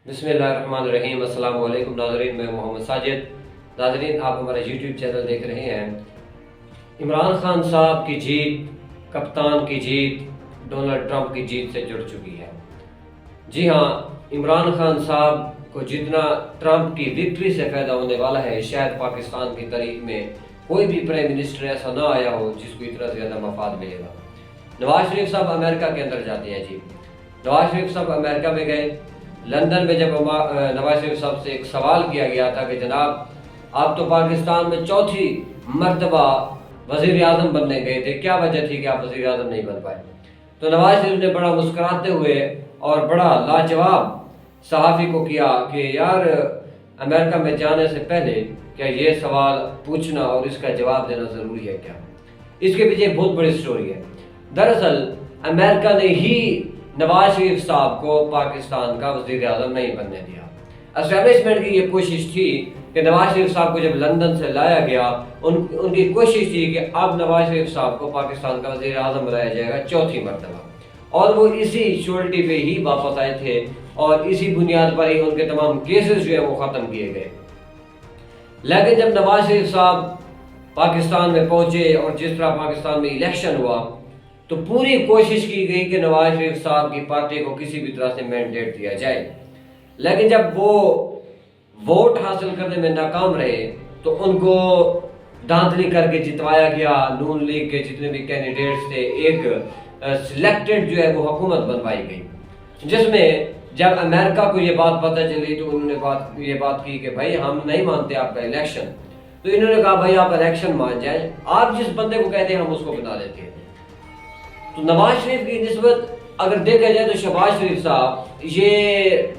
بسم اللہ الرحمن الرحیم۔ السلام علیکم ناظرین، میں محمد ساجد۔ ناظرین، آپ ہمارا یوٹیوب چینل دیکھ رہے ہیں۔ عمران خان صاحب کی جیت، کپتان کی جیت، ڈونلڈ ٹرمپ کی جیت سے جڑ چکی ہے۔ جی ہاں، عمران خان صاحب کو جتنا ٹرمپ کی وکٹری سے فائدہ ہونے والا ہے، شاید پاکستان کی تاریخ میں کوئی بھی پرائم منسٹر ایسا نہ آیا ہو جس کو اتنا زیادہ مفاد ملے گا۔ نواز شریف صاحب امریکہ کے اندر جاتے ہیں۔ جی، نواز شریف صاحب امریکہ میں گئے۔ لندن میں جب نواز شریف صاحب سے ایک سوال کیا گیا تھا کہ جناب آپ تو پاکستان میں چوتھی مرتبہ وزیر اعظم بننے گئے تھے، کیا وجہ تھی کہ آپ وزیر اعظم نہیں بن پائے؟ تو نواز شریف نے بڑا مسکراتے ہوئے اور بڑا لاجواب صحافی کو کیا کہ یار، امریکہ میں جانے سے پہلے کیا یہ سوال پوچھنا اور اس کا جواب دینا ضروری ہے کیا؟ اس کے پیچھے ایک بہت بڑی سٹوری ہے۔ دراصل امریکہ نے ہی نواز شریف صاحب کو پاکستان کا وزیر اعظم نہیں بننے دیا۔ اسٹیبلشمنٹ کی یہ کوشش تھی کہ نواز شریف صاحب کو جب لندن سے لایا گیا، ان کی کوشش تھی کہ اب نواز شریف صاحب کو پاکستان کا وزیر اعظم بنایا جائے گا چوتھی مرتبہ، اور وہ اسی شیورٹی پہ ہی واپس آئے تھے اور اسی بنیاد پر ہی ان کے تمام کیسز جو ہیں وہ ختم کیے گئے۔ لیکن جب نواز شریف صاحب پاکستان میں پہنچے اور جس طرح پاکستان میں الیکشن ہوا تو پوری کوشش کی گئی کہ نواز شریف صاحب کی پارٹی کو کسی بھی طرح سے مینڈیٹ دیا جائے، لیکن جب وہ ووٹ حاصل کرنے میں ناکام رہے تو ان کو دھاندلی کر کے جتوایا گیا۔ نون لیگ کے جتنے بھی کینڈیڈیٹس تھے، ایک سلیکٹڈ جو ہے وہ حکومت بنوائی گئی، جس میں جب امریکہ کو یہ بات پتہ چلی تو انہوں نے یہ بات کی کہ بھائی ہم نہیں مانتے آپ کا الیکشن۔ تو انہوں نے کہا بھائی آپ الیکشن مان جائیں، آپ جس بندے کو کہتے ہیں ہم اس کو بنا دیتے ہیں۔ تو نواز شریف کی نسبت اگر دیکھا جائے تو شہباز شریف صاحب یہ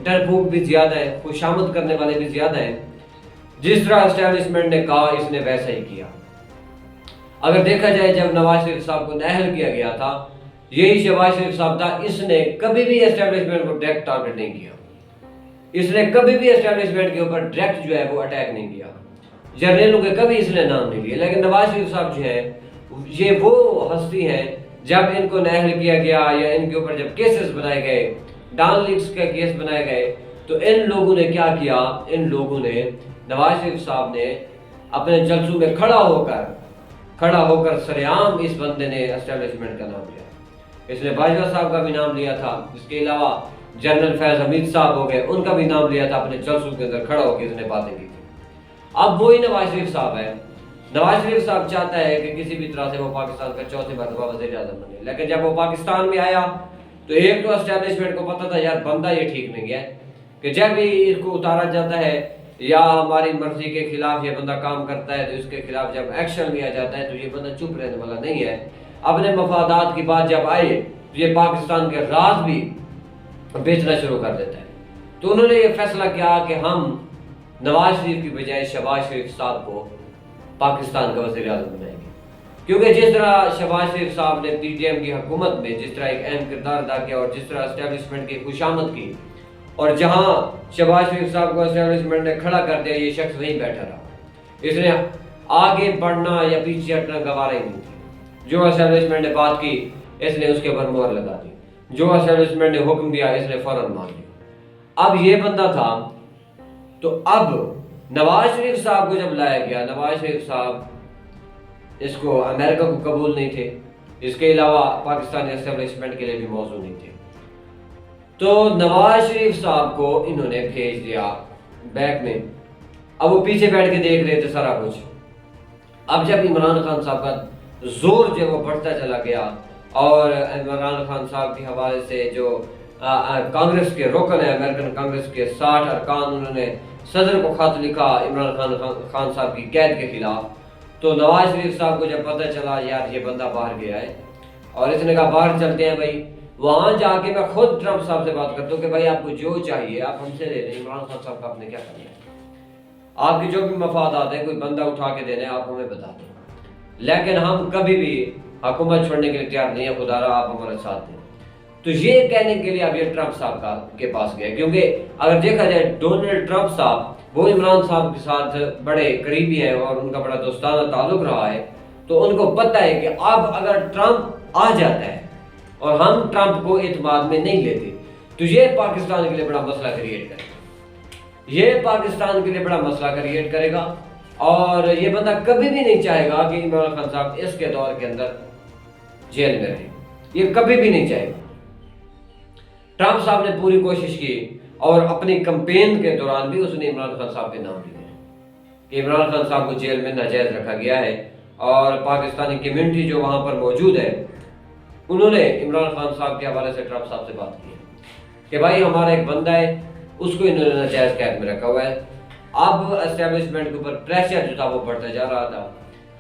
ڈرپوک بھی زیادہ ہے، خوشامد کرنے والے بھی زیادہ ہیں۔ جس طرح اسٹیبلشمنٹ نے کہا اس نے ویسا ہی کیا۔ اگر دیکھا جائے جب نواز شریف صاحب کو نااہل کیا گیا تھا، یہی شہباز شریف صاحب تھا، اس نے کبھی بھی اسٹیبلشمنٹ کو ڈائریکٹ ٹارگٹ نہیں کیا، اس نے کبھی بھی اسٹیبلشمنٹ کے اوپر ڈائریکٹ جو ہے وہ اٹیک نہیں کیا، جرنیلوں کے کبھی اس نے نام نہیں لیے۔ لیکن نواز شریف صاحب جو ہے یہ وہ ہستی ہیں، جب ان کو نااہل کیا گیا یا ان کے اوپر جب کیسز بنائے گئے، ڈان لیکس کے کیس بنائے گئے، تو ان لوگوں نے کیا کیا؟ ان لوگوں نے، نواز شریف صاحب نے اپنے جلسوں میں کھڑا ہو کر سریعام اس بندے نے اسٹیبلشمنٹ کا نام لیا۔ اس نے باجوہ صاحب کا بھی نام لیا تھا، اس کے علاوہ جنرل فیض حمید صاحب ہو گئے، ان کا بھی نام لیا تھا، اپنے جلسوں کے اندر کھڑا ہو کے اس نے باتیں کی تھی۔ اب وہی نواز شریف صاحب ہے۔ نواز شریف صاحب چاہتا ہے کہ کسی بھی طرح سے وہ پاکستان کا چوتھی مرتبہ وزیر اعظم بنے، لیکن جب وہ پاکستان میں آیا تو ایک تو اسٹیبلشمنٹ کو پتہ تھا یار بندہ یہ ٹھیک نہیں ہے، کہ جب بھی اس کو اتارا جاتا ہے یا ہماری مرضی کے خلاف یہ بندہ کام کرتا ہے تو اس کے خلاف جب ایکشن لیا جاتا ہے تو یہ بندہ چپ رہنے والا نہیں ہے۔ اپنے مفادات کی بات جب آئے تو یہ پاکستان کے راز بھی بیچنا شروع کر دیتا ہے۔ تو انہوں نے یہ فیصلہ کیا کہ ہم نواز شریف کی بجائے شہباز شریف صاحب کو پاکستان کا وزیر اعظم بنائیں گے، کیونکہ جس طرح شہباز شریف صاحب نے پی ٹی ایم کی حکومت میں جس طرح ایک اہم کردار ادا کیا اور جس طرح اسٹیبلشمنٹ کی خوشامد کی، اور جہاں شہباز شریف صاحب کو اسٹیبلشمنٹ نے کھڑا کر دیا، یہ شخص وہیں بیٹھا رہا، اس نے آگے بڑھنا یا پیچھے ہٹنا گوارا ہی نہیں تھی۔ جو اسٹیبلشمنٹ نے بات کی اس نے اس کے اوپر مہر لگا دی، جو اسٹیبلشمنٹ نے حکم دیا اس نے فوراً مان لیا۔ اب یہ بندہ تھا، تو اب نواز شریف صاحب کو جب لایا گیا، نواز شریف صاحب اس کو امریکہ کو قبول نہیں تھے، اس کے علاوہ پاکستانی اسٹیبلشمنٹ کے لیے بھی موزوں نہیں تھے، تو نواز شریف صاحب کو انہوں نے بھیج دیا بیک میں۔ اب وہ پیچھے بیٹھ کے دیکھ رہے تھے سارا کچھ۔ اب جب عمران خان صاحب کا زور جو وہ بڑھتا چلا گیا اور عمران خان صاحب کے حوالے سے جو کانگریس کے رکن ہے، امریکن کانگریس کے 60 ارکان، انہوں نے صدر کو خط لکھا عمران خان صاحب کی قید کے خلاف۔ تو نواز شریف صاحب کو جب پتہ چلا یار یہ بندہ باہر گیا ہے اور اس نے کہا باہر چلتے ہیں بھائی، وہاں جا کے میں خود ٹرمپ صاحب سے بات کرتا ہوں کہ بھائی آپ کو جو چاہیے آپ ہم سے لے لیں، عمران خان صاحب کا آپ نے کیا کرنا ہے، آپ کی جو بھی مفادات ہیں کوئی بندہ اٹھا کے دینا ہے آپ ہمیں بتا دیں، لیکن ہم کبھی بھی حکومت چھوڑنے کے لیے تیار نہیں ہے، خدا را آپ ہمارے ساتھ دیں۔ تو یہ کہنے کے لیے اب یہ ٹرمپ صاحب کے پاس گئے، کیونکہ اگر دیکھا جائے ڈونلڈ ٹرمپ صاحب وہ عمران صاحب کے ساتھ بڑے قریبی ہیں اور ان کا بڑا دوستانہ تعلق رہا ہے، تو ان کو پتہ ہے کہ اب اگر ٹرمپ آ جاتا ہے اور ہم ٹرمپ کو اعتماد میں نہیں لیتے تو یہ پاکستان کے لیے بڑا مسئلہ کریٹ کرے گا، یہ پاکستان کے لیے بڑا مسئلہ کریٹ کرے گا، اور یہ بندہ کبھی بھی نہیں چاہے گا کہ عمران خان صاحب اس کے دور کے اندر جیل میں رہے، یہ کبھی بھی نہیں چاہے گا۔ ٹرمپ صاحب نے پوری کوشش کی اور اپنی کمپین کے دوران بھی اس نے عمران خان صاحب کے نام لیے کہ عمران خان صاحب کو جیل میں ناجائز رکھا گیا ہے، اور پاکستانی کمیونٹی جو وہاں پر موجود ہے انہوں نے عمران خان صاحب کے حوالے سے ٹرمپ صاحب سے بات کی کہ بھائی ہمارا ایک بندہ ہے، اس کو انہوں نے ناجائز قید میں رکھا ہوا ہے۔ اب اسٹیبلشمنٹ کے اوپر پریشر جو تھا وہ بڑھتا جا رہا تھا۔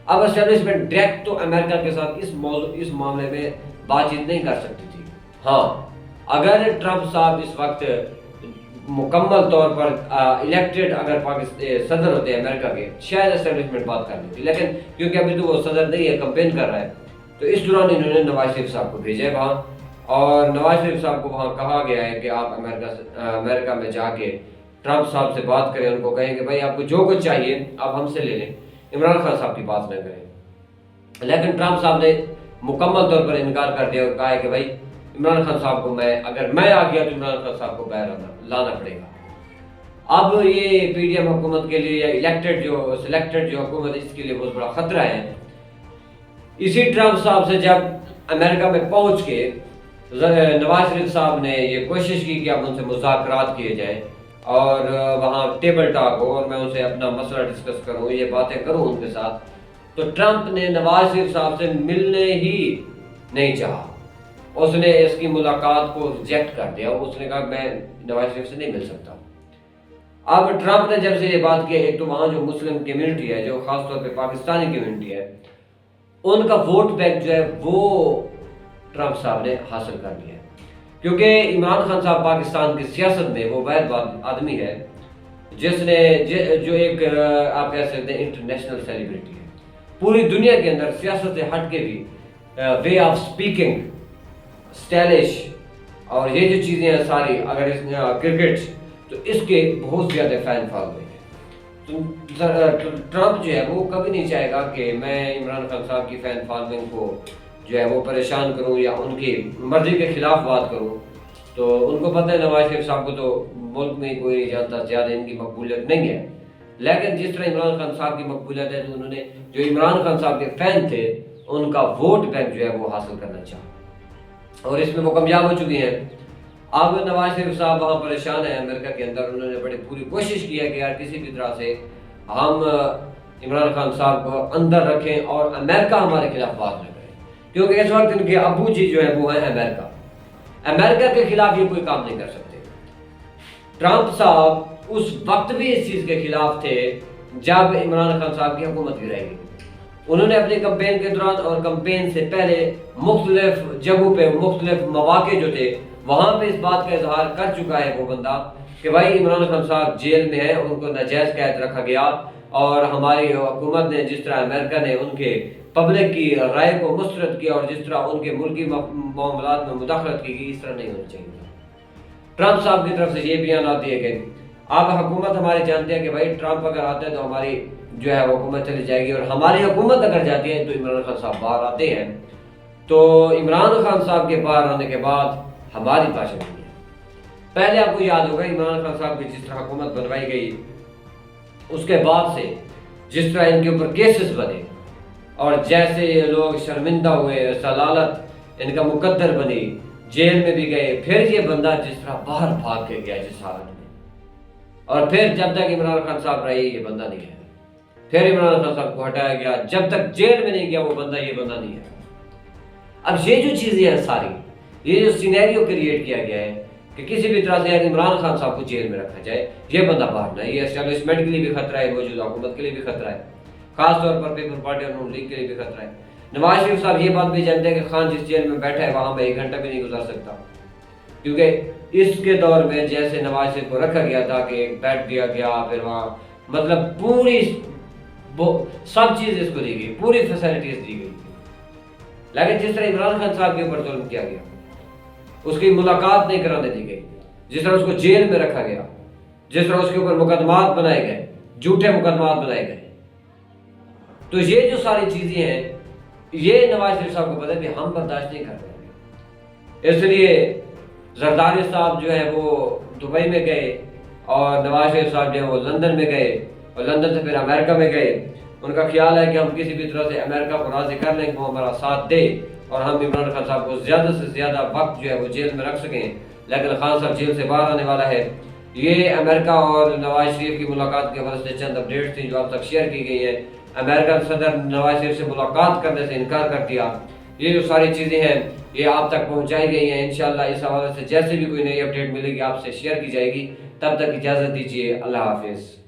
اب اسٹیبلشمنٹ ڈائریکٹ تو امریکہ کے ساتھ اس معاملے میں بات چیت نہیں کر سکتی تھی۔ ہاں، اگر ٹرمپ صاحب اس وقت مکمل طور پر الیکٹڈ اگر پاکستان صدر ہوتے ہیں امریکہ کے، شاید اسٹیبلشمنٹ بات کر لیتی، لیکن کیونکہ ابھی تو وہ صدر نہیں ہے، کمپین کر رہا ہے، تو اس دوران انہوں نے نواز شریف صاحب کو بھیجا ہے وہاں، اور نواز شریف صاحب کو وہاں کہا گیا ہے کہ آپ امریکہ میں جا کے ٹرمپ صاحب سے بات کریں، ان کو کہیں کہ بھائی آپ کو جو کچھ چاہیے آپ ہم سے لے لیں، عمران خان صاحب کی بات نہ کریں۔ لیکن ٹرمپ صاحب نے مکمل طور پر انکار کر دیا اور کہا ہے کہ بھائی عمران خان صاحب کو اگر میں آ گیا تو عمران خان صاحب کو باہر لانا پڑے گا۔ اب یہ پی ڈی ایم حکومت کے لیے یا سلیکٹڈ جو حکومت اس کے لیے بہت بڑا خطرہ ہے۔ اسی ٹرمپ صاحب سے جب امریکہ میں پہنچ کے نواز شریف صاحب نے یہ کوشش کی کہ اب ان سے مذاکرات کیے جائیں اور وہاں ٹیبل ٹاک ہو اور میں ان سے اپنا مسئلہ ڈسکس کروں، یہ باتیں کروں ان کے ساتھ، تو ٹرمپ نے نواز شریف صاحب سے ملنے ہی نہیں چاہا، اس نے اس کی ملاقات کو ریجیکٹ کر دیا، اس نے کہا میں نواز شریف سے نہیں مل سکتا۔ اب ٹرمپ نے جب سے یہ بات کی، ایک تو وہاں جو مسلم کمیونٹی ہے، جو خاص طور پہ پاکستانی کمیونٹی ہے، ان کا ووٹ بینک جو ہے وہ ٹرمپ صاحب نے حاصل کر لیا ہے، کیونکہ عمران خان صاحب پاکستان کی سیاست میں وہ واحد آدمی ہے جس نے جو ایک آپ کہہ سکتے ہیں انٹرنیشنل سیلیبریٹی ہے، پوری دنیا کے اندر سیاست سے ہٹ کے بھی وے آف سپیکنگ، اسٹائلش، اور یہ جو چیزیں ہیں ساری، اگر اس کرکٹ، تو اس کے بہت زیادہ فین فالوئنگ ہے۔ تو ٹرمپ جو ہے وہ کبھی نہیں چاہے گا کہ میں عمران خان صاحب کی فین فالوئنگ کو جو ہے وہ پریشان کروں یا ان کی مرضی کے خلاف بات کروں۔ تو ان کو پتہ ہے نواز شریف صاحب کو تو ملک میں کوئی نہیں جانتا، زیادہ ان کی مقبولیت نہیں ہے، لیکن جس طرح عمران خان صاحب کی مقبولیت ہے تو انہوں نے جو عمران خان صاحب کے فین تھے ان کا ووٹ بینک جو ہے وہ حاصل کرنا چاہا، اور اس میں وہ کامیاب ہو چکی ہیں۔ اب نواز شریف صاحب وہاں پریشان ہیں امریکہ کے اندر، انہوں نے بڑی پوری کوشش کی ہے کہ یار کسی بھی طرح سے ہم عمران خان صاحب کو اندر رکھیں اور امریکہ ہمارے خلاف بات نہ کرے، کیونکہ اس وقت ان کے ابو جی جو ہے وہ ہیں امریکہ کے خلاف یہ کوئی کام نہیں کر سکتے۔ ٹرمپ صاحب اس وقت بھی اس چیز کے خلاف تھے جب عمران خان صاحب کی حکومت گرائی گئی، انہوں نے اپنی کمپین کے دوران اور کمپین سے پہلے مختلف جگہوں پہ مختلف مواقع جو تھے وہاں پہ اس بات کا اظہار کر چکا ہے وہ بندہ کہ بھائی عمران خان صاحب جیل میں ہیں، ان کو ناجائز قید رکھا گیا، اور ہماری حکومت نے جس طرح امریکہ نے ان کے پبلک کی رائے کو مسترد کیا اور جس طرح ان کے ملکی معاملات میں مداخلت کی گئی، اس طرح نہیں ہونا چاہیے۔ ٹرمپ صاحب کی طرف سے یہ بیانات دیے گئے۔ اب حکومت ہماری جانتے ہیں کہ بھائی ٹرمپ اگر آتا ہے تو ہماری جو ہے حکومت چلی جائے گی، اور ہماری حکومت اگر جاتی ہے تو عمران خان صاحب باہر آتے ہیں، تو عمران خان صاحب کے باہر آنے کے بعد ہماری پاشا نہیں ہے۔ پہلے آپ کو یاد ہوگا عمران خان صاحب کی جس طرح حکومت بنوائی گئی، اس کے بعد سے جس طرح ان کے اوپر کیسز بنے اور جیسے یہ لوگ شرمندہ ہوئے، سلالت ان کا مقدر بنی، جیل میں بھی گئے، پھر یہ بندہ جس طرح باہر بھاگ کے گیا جس حالت میں، اور پھر جب تک عمران خان صاحب رہے یہ بندہ نہیں ہے، پھر عمران خان صاحب کو ہٹایا گیا، جب تک جیل میں نہیں گیا وہ بندہ یہ بندہ نہیں ہے۔ اب یہ جو چیزیں ہیں ساری، یہ جو سینیریو کریٹ کیا گیا ہے کہ کسی بھی طرح سے عمران خان صاحب کو جیل میں رکھا جائے، یہ بندہ باہر نہ، یہ اسٹیبلشمنٹ کے لیے بھی خطرہ ہے، موجودہ حکومت کے لیے بھی خطرہ ہے، خاص طور پر پیپل پارٹی اور نون لیگ کے لیے بھی خطرہ ہے۔ نواز شریف صاحب یہ بات بھی جانتے ہیں کہ خان جس جیل میں بیٹھا ہے وہاں میں 1 گھنٹہ بھی نہیں گزار سکتا، کیونکہ اس کے دور میں جیسے نواز شریف کو رکھا گیا تھا کہ ایک بیڈ دیا گیا، پھر وہاں مطلب پوری سب چیز اس کو دی گئی، پوری فیسلٹیز دی گئی، لیکن جس طرح عمران خان صاحب کے اوپر ظلم کیا گیا، اس کی ملاقات نہیں کرانے دی گئی، جس طرح اس کو جیل میں رکھا گیا، جس طرح اس کے اوپر مقدمات بنائے گئے، جھوٹے مقدمات بنائے گئے، تو یہ جو ساری چیزیں ہیں یہ نواز شریف صاحب کو پتہ ہے کہ ہم برداشت نہیں کر رہے ہیں۔ اس لیے زرداری صاحب جو ہے وہ دبئی میں گئے اور نواز شریف صاحب جو ہے وہ لندن میں گئے اور لندن سے پھر امریکہ میں گئے۔ ان کا خیال ہے کہ ہم کسی بھی طرح سے امریکہ کو راضی کر لیں کہ وہ ہمارا ساتھ دے اور ہم عمران خان صاحب کو زیادہ سے زیادہ وقت جو ہے وہ جیل میں رکھ سکیں، لیکن خان صاحب جیل سے باہر آنے والا ہے۔ یہ امریکہ اور نواز شریف کی ملاقات کے حوالے سے چند اپڈیٹس تھیں جو آپ تک شیئر کی گئی ہیں۔ امریکن صدر نواز شریف سے ملاقات کرنے سے انکار کر دیا۔ یہ جو ساری چیزیں ہیں یہ آپ تک پہنچائی گئی ہیں۔ انشاءاللہ اس حوالے سے جیسے بھی کوئی نئی اپڈیٹ ملے گی آپ سے شیئر کی جائے گی۔ تب تک اجازت دیجیے، اللہ حافظ۔